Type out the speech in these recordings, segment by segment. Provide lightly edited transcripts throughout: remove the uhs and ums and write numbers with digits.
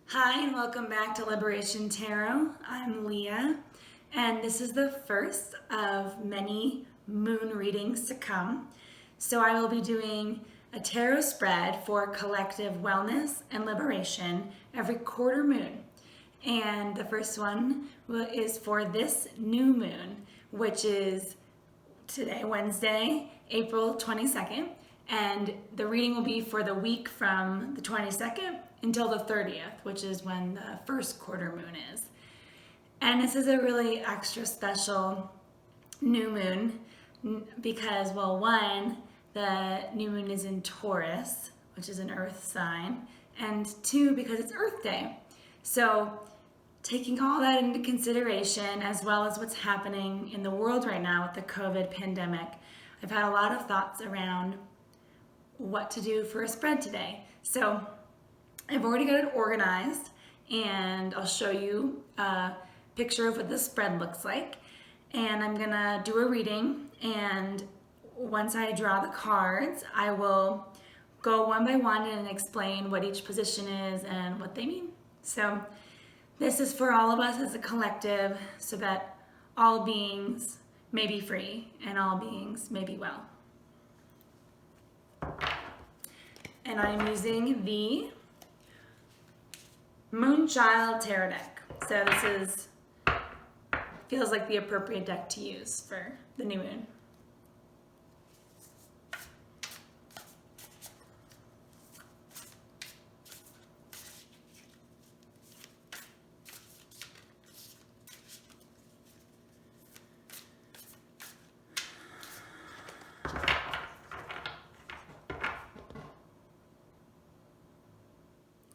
Hi, and welcome back to Liberation Tarot. I'm Leah, and this is the first of many moon readings to come. So I will be doing a tarot spread for collective wellness and liberation every quarter moon. And the first one is for this new moon, which is today, Wednesday, April 22nd. And the reading will be for the week from the 22nd until the 30th, which is when the first quarter moon is. And this is a really extra special new moon because, well, one, the new moon is in Taurus, which is an earth sign, and two, because it's Earth Day. So taking all that into consideration, as well as what's happening in the world right now with the COVID pandemic, I've had a lot of thoughts around what to do for a spread today. So I've already got it organized, and I'll show you a picture of what the spread looks like. And I'm gonna do a reading, and once I draw the cards, I will go one by one and explain what each position is and what they mean. So this is for all of us as a collective, so that all beings may be free and all beings may be well. And I'm using the Moonchild Tarot deck. So this feels like the appropriate deck to use for the new moon.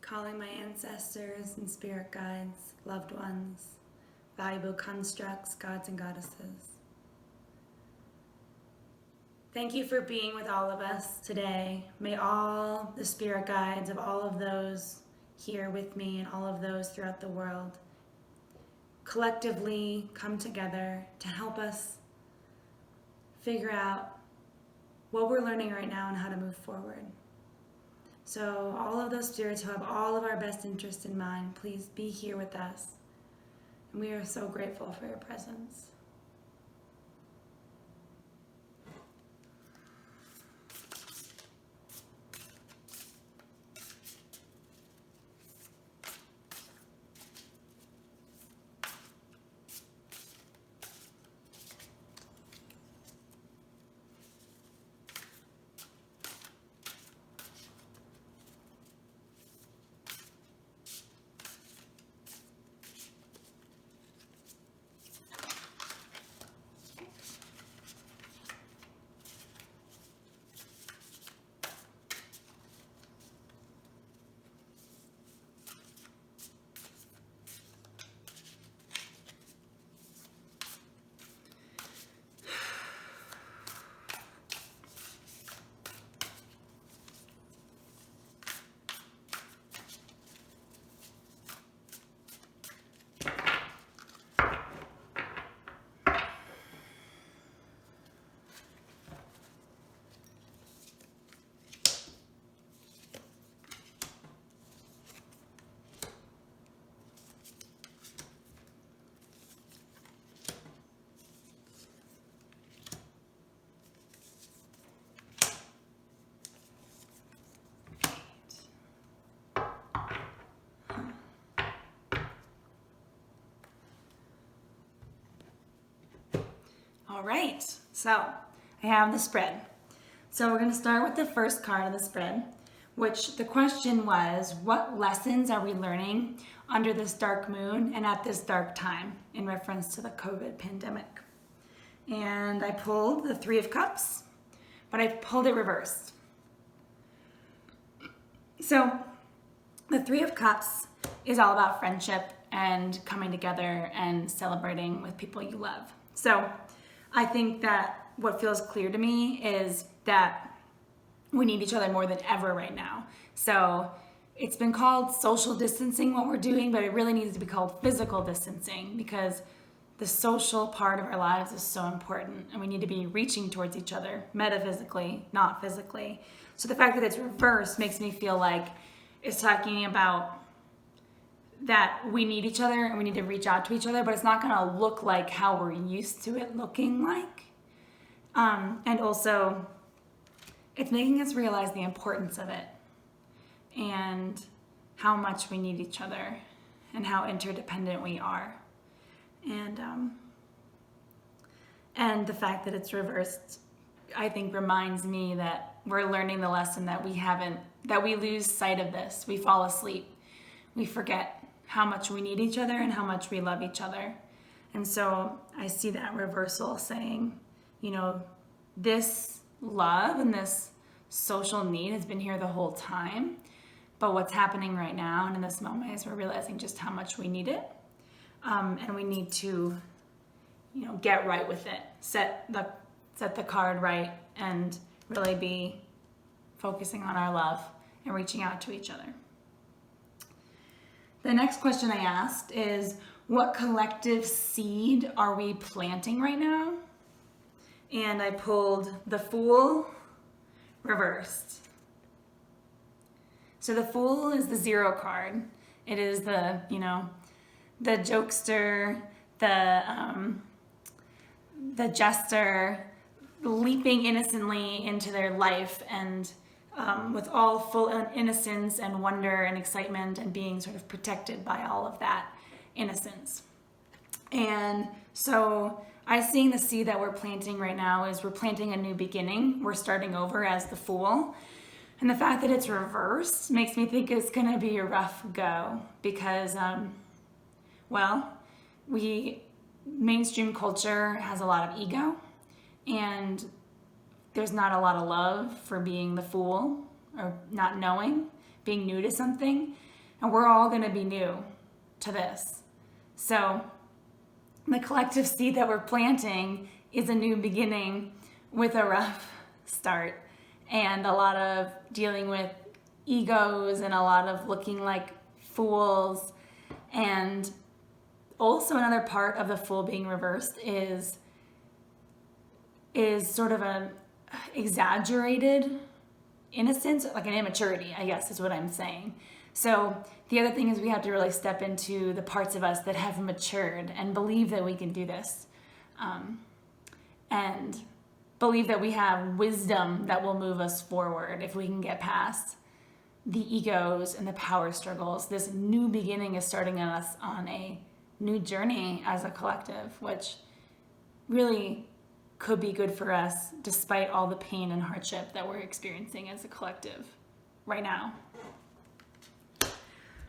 Calling my ancestors and spirit guides, loved ones, valuable constructs, gods and goddesses. Thank you for being with all of us today. May all the spirit guides of all of those here with me and all of those throughout the world collectively come together to help us figure out what we're learning right now and how to move forward. So all of those spirits who have all of our best interests in mind, please be here with us. And we are so grateful for your presence. All right, so I have the spread. So we're going to start with the first card of the spread, which the question was, what lessons are we learning under this dark moon and at this dark time in reference to the COVID pandemic? And I pulled the Three of Cups, but I pulled it reversed. So the Three of Cups is all about friendship and coming together and celebrating with people you love. So I think that what feels clear to me is that we need each other more than ever right now. So it's been called social distancing, what we're doing, but it really needs to be called physical distancing, because the social part of our lives is so important, and we need to be reaching towards each other metaphysically, not physically. So the fact that it's reversed makes me feel like it's talking about that we need each other and we need to reach out to each other, but it's not going to look like how we're used to it looking like. And also, it's making us realize the importance of it and how much we need each other and how interdependent we are. And the fact that it's reversed, I think, reminds me that we're learning the lesson that we lose sight of this. We fall asleep. We forget how much we need each other and how much we love each other. And so I see that reversal saying, this love and this social need has been here the whole time. But what's happening right now and in this moment is we're realizing just how much we need it. And we need to, get right with it, set the card right, and really be focusing on our love and reaching out to each other. The next question I asked is, what collective seed are we planting right now? And I pulled the Fool reversed. So the Fool is the 0 card. It is the jokester, the jester, leaping innocently into their life and with all full innocence and wonder and excitement and being sort of protected by all of that innocence. And so I seeing the seed that we're planting right now is we're planting a new beginning. We're starting over as the Fool. And the fact that it's reversed makes me think it's going to be a rough go because, mainstream culture has a lot of ego, and there's not a lot of love for being the fool or not knowing, being new to something. And we're all going to be new to this. So the collective seed that we're planting is a new beginning with a rough start and a lot of dealing with egos and a lot of looking like fools. And also another part of the Fool being reversed is sort of an exaggerated innocence, like an immaturity, I guess is what I'm saying. So the other thing is we have to really step into the parts of us that have matured and believe that we can do this. And believe that we have wisdom that will move us forward if we can get past the egos and the power struggles. This new beginning is starting us on a new journey as a collective, which really could be good for us despite all the pain and hardship that we're experiencing as a collective right now.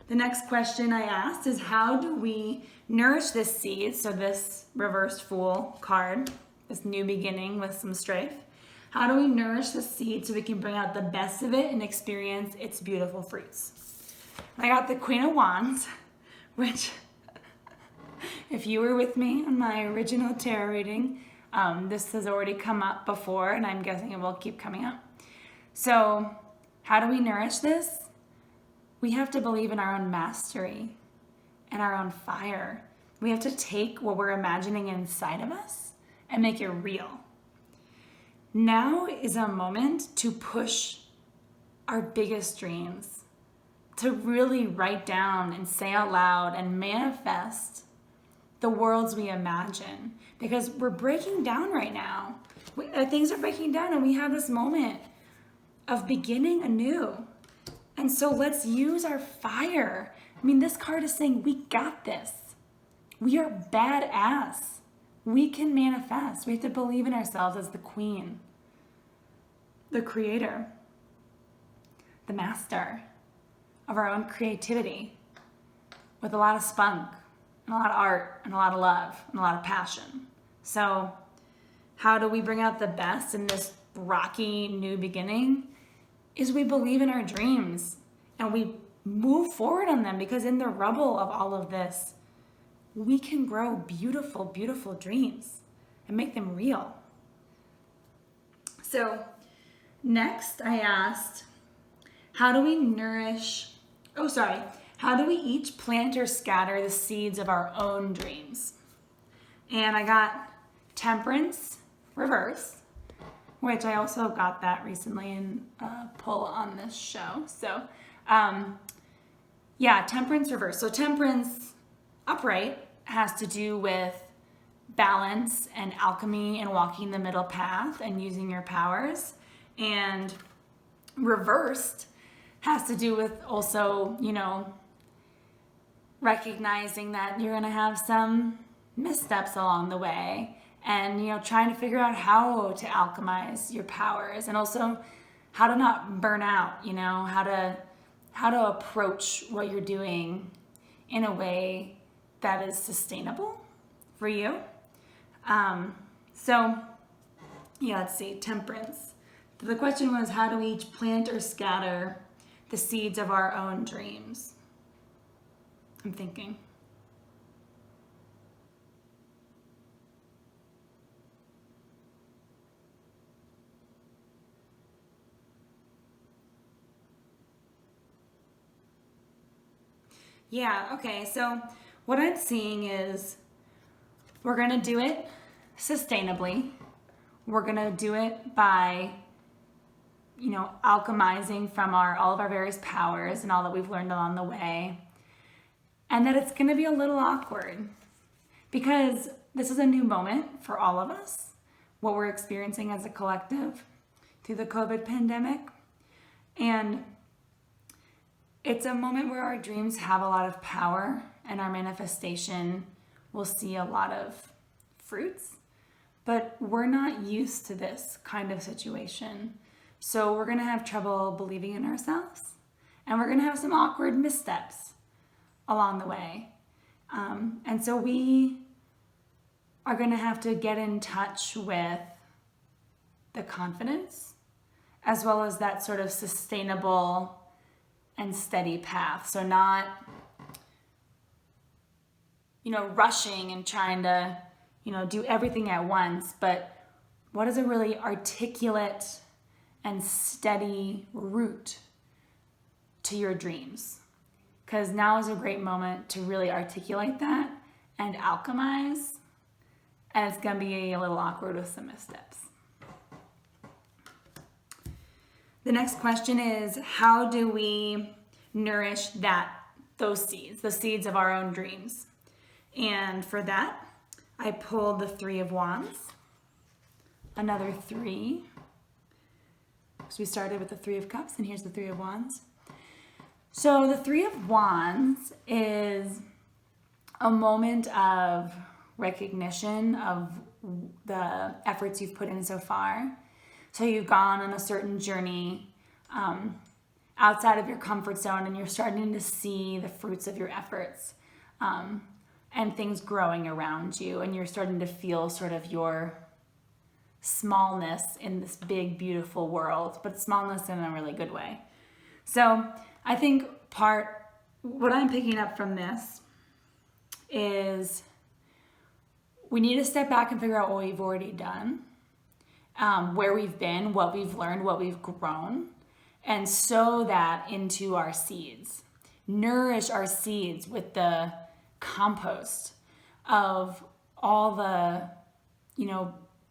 The next question I asked is, how do we nourish this seed? So this reversed Fool card, this new beginning with some strife. How do we nourish the seed so we can bring out the best of it and experience its beautiful fruits? I got the Queen of Wands, which, if you were with me on my original tarot reading, this has already come up before, and I'm guessing it will keep coming up. So how do we nourish this? We have to believe in our own mastery and our own fire. We have to take what we're imagining inside of us and make it real. Now is a moment to push our biggest dreams, to really write down and say out loud and manifest the worlds we imagine, because we're breaking down right now. Things are breaking down, and we have this moment of beginning anew. And so let's use our fire. I mean, this card is saying we got this. We are badass. We can manifest. We have to believe in ourselves as the queen, the creator, the master of our own creativity, with a lot of spunk and a lot of art and a lot of love and a lot of passion. So how do we bring out the best in this rocky new beginning? Is we believe in our dreams and we move forward on them, because in the rubble of all of this, we can grow beautiful, beautiful dreams and make them real. So next I asked, how do we nourish Oh, sorry. How do we each plant or scatter the seeds of our own dreams? And I got temperance reverse, which I also got that recently in a pull on this show. So, yeah, temperance reverse. So temperance upright has to do with balance and alchemy and walking the middle path and using your powers. And reversed has to do with also, recognizing that you're going to have some missteps along the way and, trying to figure out how to alchemize your powers and also how to not burn out, how to approach what you're doing in a way that is sustainable for you. Let's see, temperance. The question was, how do we each plant or scatter the seeds of our own dreams? I'm thinking. Yeah, okay, so what I'm seeing is we're gonna do it sustainably. We're gonna do it by, alchemizing from all of our various powers and all that we've learned along the way. And that it's gonna be a little awkward because this is a new moment for all of us, what we're experiencing as a collective through the COVID pandemic. And it's a moment where our dreams have a lot of power and our manifestation will see a lot of fruits, but we're not used to this kind of situation. So we're gonna have trouble believing in ourselves and we're gonna have some awkward missteps along the way. And so we are gonna have to get in touch with the confidence as well as that sort of sustainable and steady path. So not, rushing and trying to, do everything at once, but what is a really articulate and steady route to your dreams? Because now is a great moment to really articulate that and alchemize, and it's gonna be a little awkward with some missteps. The next question is, how do we nourish those seeds, the seeds of our own dreams? And for that, I pulled the Three of Wands, another three. So we started with the Three of Cups, and here's the Three of Wands. So the Three of Wands is a moment of recognition of the efforts you've put in so far. So you've gone on a certain journey outside of your comfort zone, and you're starting to see the fruits of your efforts and things growing around you, and you're starting to feel sort of your smallness in this big, beautiful world, but smallness in a really good way. So I think what I'm picking up from this is we need to step back and figure out what we've already done, where we've been, what we've learned, what we've grown, and sow that into our seeds. Nourish our seeds with the compost of all the,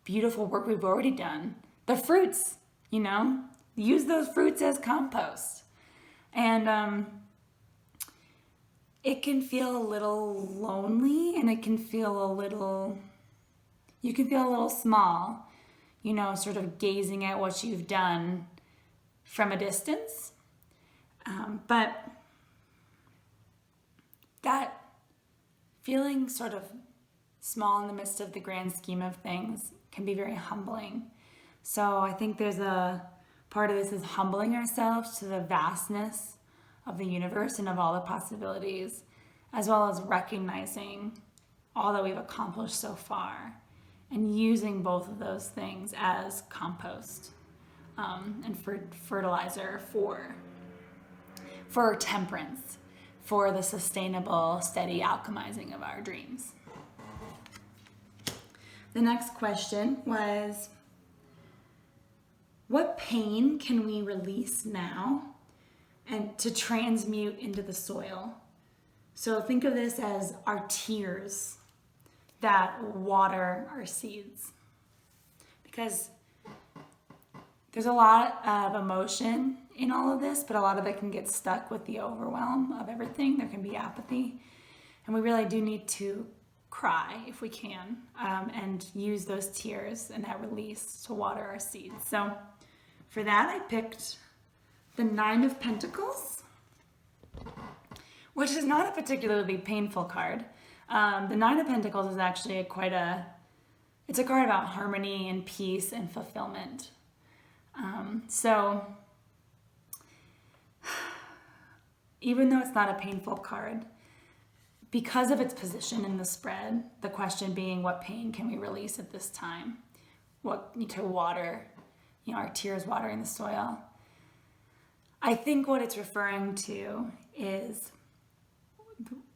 beautiful work we've already done. The fruits, use those fruits as compost. And it can feel a little lonely, and it can feel you can feel a little small, sort of gazing at what you've done from a distance. But that feeling sort of small in the midst of the grand scheme of things can be very humbling. So I think there's a part of this is humbling ourselves to the vastness of the universe and of all the possibilities, as well as recognizing all that we've accomplished so far and using both of those things as compost and fertilizer for temperance, for the sustainable, steady alchemizing of our dreams. The next question was, what pain can we release now and to transmute into the soil. So think of this as our tears that water our seeds. Because there's a lot of emotion in all of this, but a lot of it can get stuck with the overwhelm of everything. There can be apathy. And we really do need to cry if we can, and use those tears and that release to water our seeds. So for that, I picked the Nine of Pentacles, which is not a particularly painful card. The Nine of Pentacles is actually it's a card about harmony and peace and fulfillment. So even though it's not a painful card, because of its position in the spread, the question being, what pain can we release at this time? What to water, our tears watering the soil. I think what it's referring to is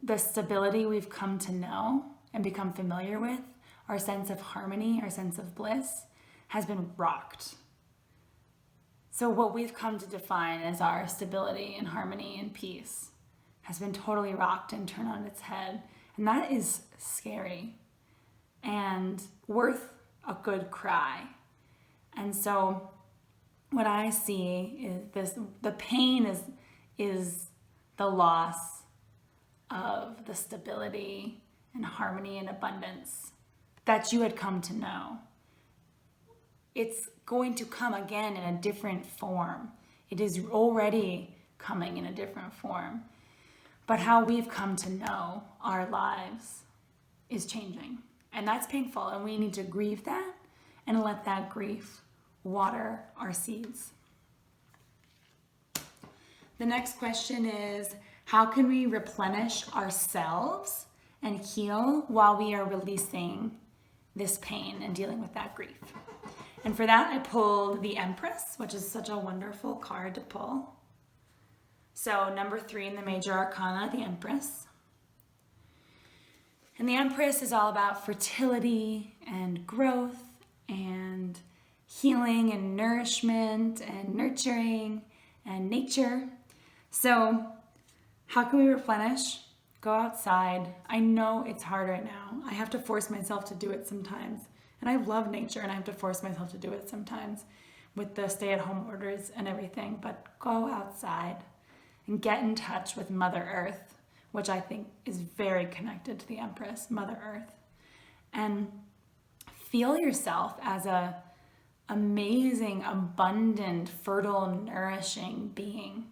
the stability we've come to know and become familiar with. Our sense of harmony, our sense of bliss has been rocked. So what we've come to define as our stability and harmony and peace has been totally rocked and turned on its head. And that is scary and worth a good cry. And so what I see is the pain is the loss of the stability and harmony and abundance that you had come to know. It's going to come again in a different form. It is already coming in a different form. But how we've come to know our lives is changing. And that's painful. And we need to grieve that and let that grief water our seeds. The next question is, how can we replenish ourselves and heal while we are releasing this pain and dealing with that grief? And for that, I pulled the Empress, which is such a wonderful card to pull. So number 3 in the major arcana, the Empress. And the Empress is all about fertility and growth and healing and nourishment and nurturing and nature. So how can we replenish? Go outside. I know it's hard right now. I have to force myself to do it sometimes. And I love nature, and I have to force myself to do it sometimes with the stay-at-home orders and everything. But go outside and get in touch with Mother Earth, which I think is very connected to the Empress, Mother Earth. And feel yourself as a amazing, abundant, fertile, nourishing being,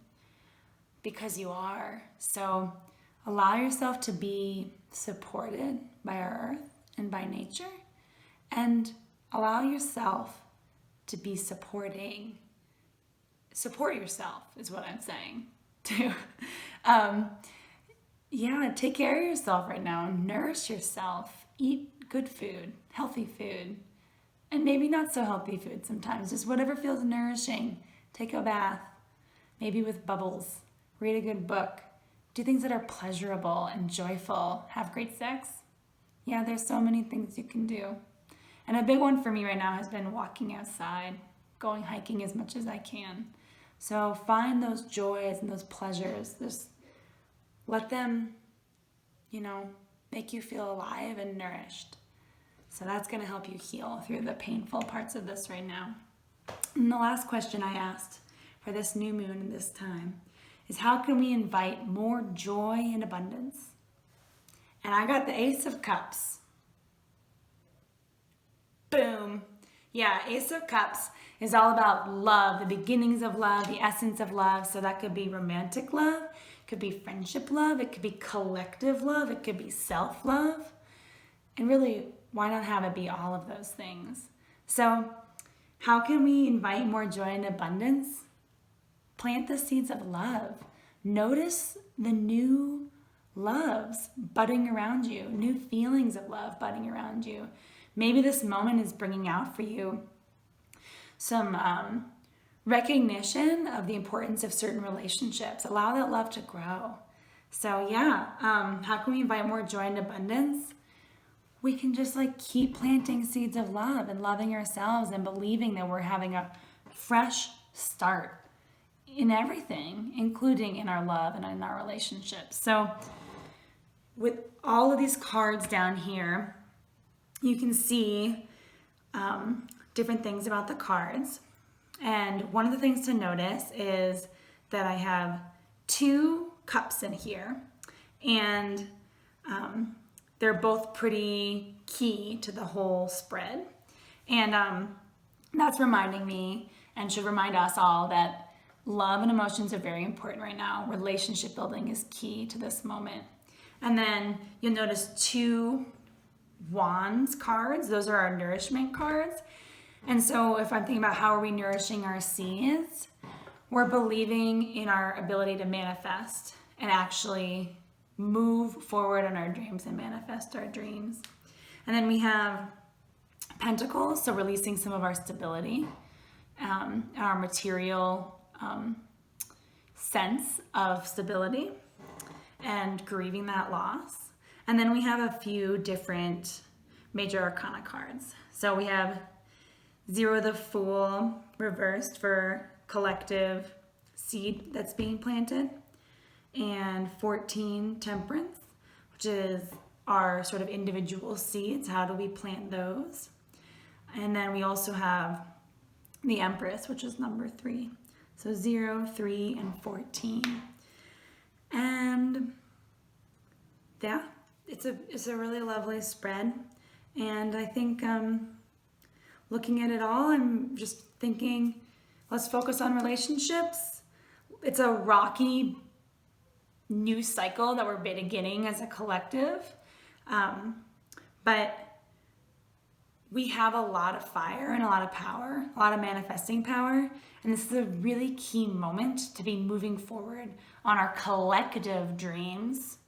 because you are. So allow yourself to be supported by our earth and by nature, and allow yourself to be supporting. Support yourself is what I'm saying too. Take care of yourself right now. Nourish yourself. Eat good food, healthy food, and maybe not so healthy food sometimes. Just whatever feels nourishing. Take a bath, maybe with bubbles. Read a good book. Do things that are pleasurable and joyful. Have great sex. Yeah, there's so many things you can do. And a big one for me right now has been walking outside, going hiking as much as I can. So find those joys and those pleasures. Just let them, make you feel alive and nourished. So that's going to help you heal through the painful parts of this right now. And the last question I asked for this new moon and this time is, how can we invite more joy and abundance? And I got the Ace of Cups. Boom. Yeah, Ace of Cups is all about love, the beginnings of love, the essence of love. So that could be romantic love, it could be friendship love, it could be collective love, it could be self-love. And really, why not have it be all of those things? So how can we invite more joy and abundance? Plant the seeds of love. Notice the new loves budding around you, new feelings of love budding around you. Maybe this moment is bringing out for you some recognition of the importance of certain relationships. Allow that love to grow. So how can we invite more joy and abundance? We can just keep planting seeds of love and loving ourselves and believing that we're having a fresh start in everything, including in our love and in our relationships. So with all of these cards down here, you can see different things about the cards. And one of the things to notice is that I have 2 cups in here, and they're both pretty key to the whole spread. And that's reminding me, and should remind us all, that love and emotions are very important right now. Relationship building is key to this moment. And then you'll notice 2 wands cards. Those are our nourishment cards. And so if I'm thinking about how are we nourishing our seeds, we're believing in our ability to manifest and actually move forward on our dreams and manifest our dreams. And then we have pentacles, so releasing some of our stability, our material sense of stability, and grieving that loss. And then we have a few different major arcana cards. So we have 0 the Fool reversed for collective seed that's being planted, and 14 Temperance, which is our sort of individual seeds. How do we plant those? And then we also have the Empress, which is number 3. So 0, 3, and 14. And yeah, it's a really lovely spread. And I think looking at it all, I'm just thinking, let's focus on relationships. It's a rocky new cycle that we're beginning as a collective. But we have a lot of fire and a lot of power, a lot of manifesting power. And this is a really key moment to be moving forward on our collective dreams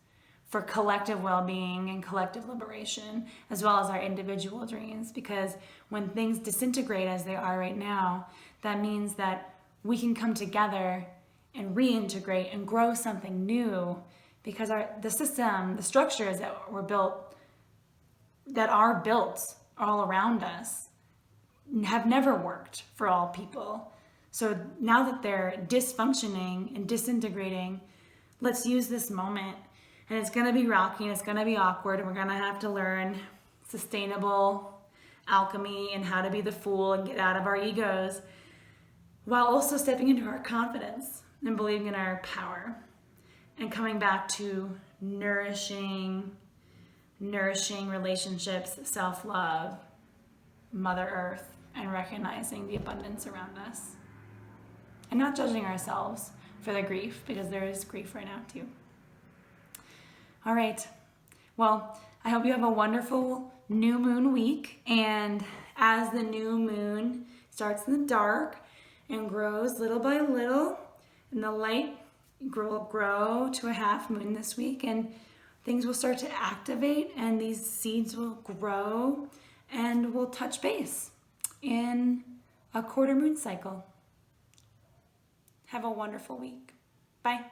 for collective well-being and collective liberation, as well as our individual dreams. Because when things disintegrate as they are right now, that means that we can come together and reintegrate and grow something new, because the system, the structures that are built all around us have never worked for all people. So now that they're dysfunctioning and disintegrating, let's use this moment. And it's going to be rocky and it's going to be awkward, and we're going to have to learn sustainable alchemy and how to be the fool and get out of our egos, while also stepping into our confidence and believing in our power and coming back to nourishing relationships, self-love, Mother Earth, and recognizing the abundance around us. And not judging ourselves for the grief, because there is grief right now too. All right. Well, I hope you have a wonderful new moon week. And as the new moon starts in the dark and grows little by little, and the light will grow to a half moon this week, and things will start to activate, and these seeds will grow, and we'll touch base in a quarter moon cycle. Have a wonderful week. Bye.